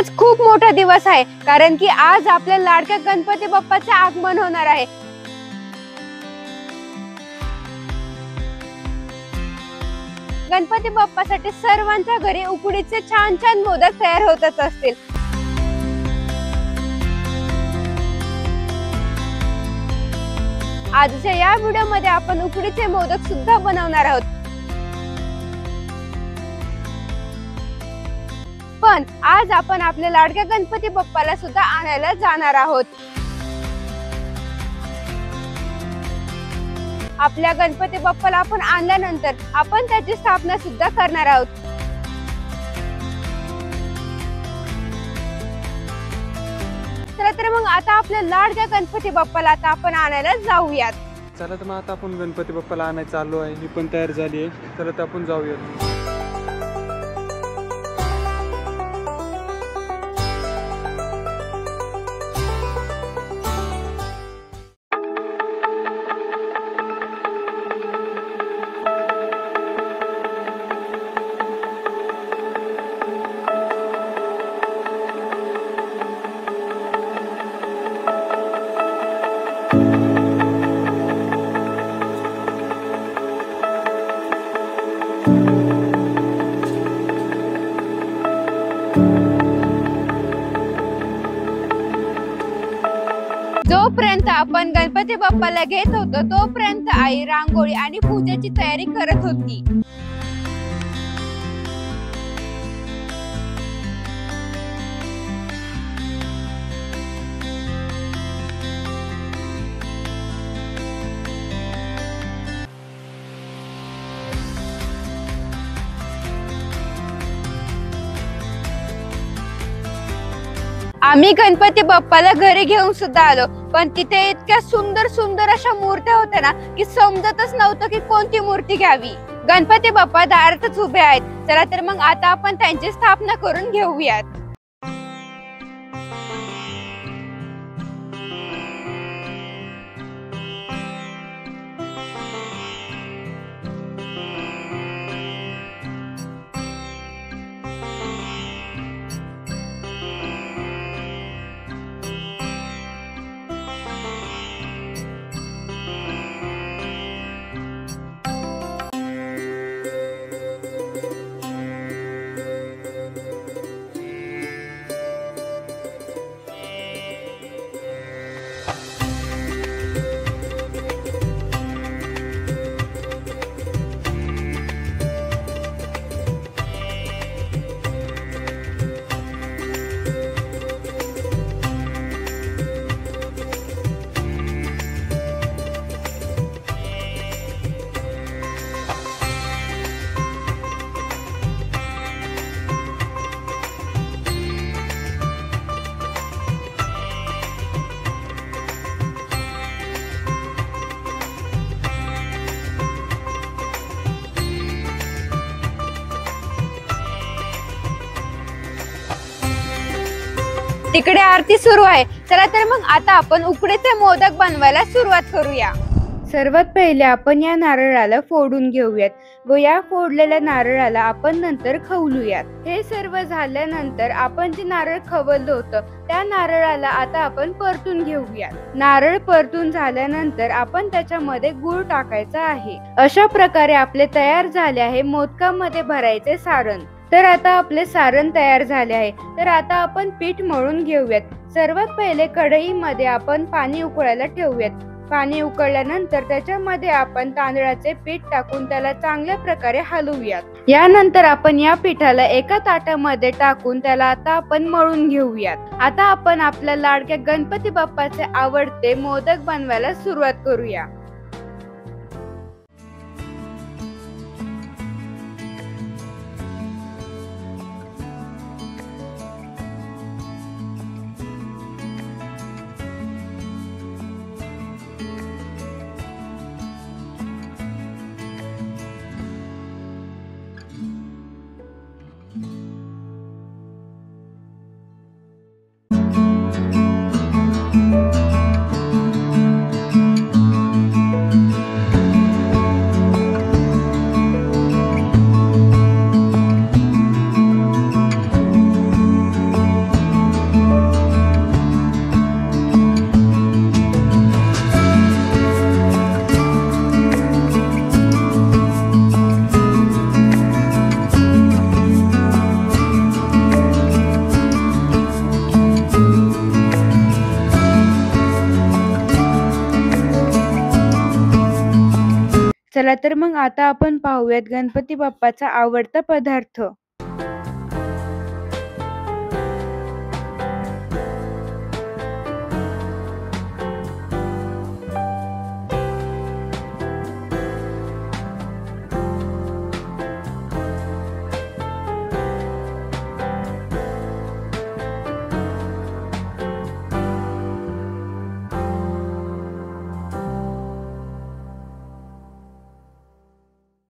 आज खूप मोठा दिवस आहे, कारण की आज आपल्या लाडक्या गणपती बाप्पाचे आगमन होणार आहे। गणपती बाप्पासाठी सर्वांच्या घरी उकडीचे छान छान मोदक तयार होतच असतील। आजच्या या व्हिडिओमध्ये आपण उकडीचे मोदक सुद्धा बनवणार आहोत। पण आज आपण आपल्या लाडक्या गणपती बाप्पाला सुद्धा आणायला जाणार आहोत। आपल्या गणपती बाप्पाला आपण आणल्यानंतर आपण त्याची स्थापना सुद्धा करणार आहोत। चला तर मग आता आपल्या लाडक्या गणपती बाप्पाला आता आपण आणायला जाऊयात। चला तर मग आता आपण गणपती बाप्पाला आणायला चाललो आहे। मी पण तयार झाली आहे, चला तर आपण जाऊयात। जोपर्यंत आपण गणपती बाप्पाला घेत होतो तोपर्यंत आई रांगोळी आणि पूजेची तयारी करत होती। आम्ही गणपती बाप्पाला घरी घेऊन सुद्धा आलो, पण तिथे इतक्या सुंदर सुंदर अशा मूर्त्या होत्या ना की समजतच नव्हतं की कोणती मूर्ती घ्यावी। गणपती बाप्पा दारातच उभे आहेत, चला तर मग आता आपण त्यांची स्थापना करून घेऊयात। तिकडे आरती सुरू आहे, चला तर मग आता आपण उकडीचे मोदक बनवायला सुरुवात करूया। सर्वात पहिले आपण या नारळाला फोडून घेऊयात व या फोडलेल्या नारळाला आपण नंतर खवलूयात। हे सर्व झाल्यानंतर आपण जे नारळ खवललं होतं त्या नारळाला आता आपण परतून घेऊयात। नारळ परतून झाल्यानंतर आपण त्याच्यामध्ये गूळ टाकायचा आहे। अशा प्रकारे आपले तयार झाले आहे मोदकामध्ये भरायचे सारण। तर आता आपले सारण तयार झाले आहे, तर आता आपण पीठ मळून घेऊयात। सर्वात पहिले कढईमध्ये आपण पाणी उकळायला ठेवूयात। पाणी उकळल्यानंतर त्याच्यामध्ये आपण तांदळाचे पीठ टाकून त्याला चांगल्या प्रकारे हलवूयात। यानंतर आपण या पिठाला एका ताटामध्ये टाकून त्याला आता आपण मळून घेऊयात। आता आपण आपल्या लाडक्या गणपती बाप्पाचे आवडते मोदक बनवायला सुरुवात करूया। चला तर मग आता आपण पाहूयात गणपती बाप्पाचा आवडता पदार्थ.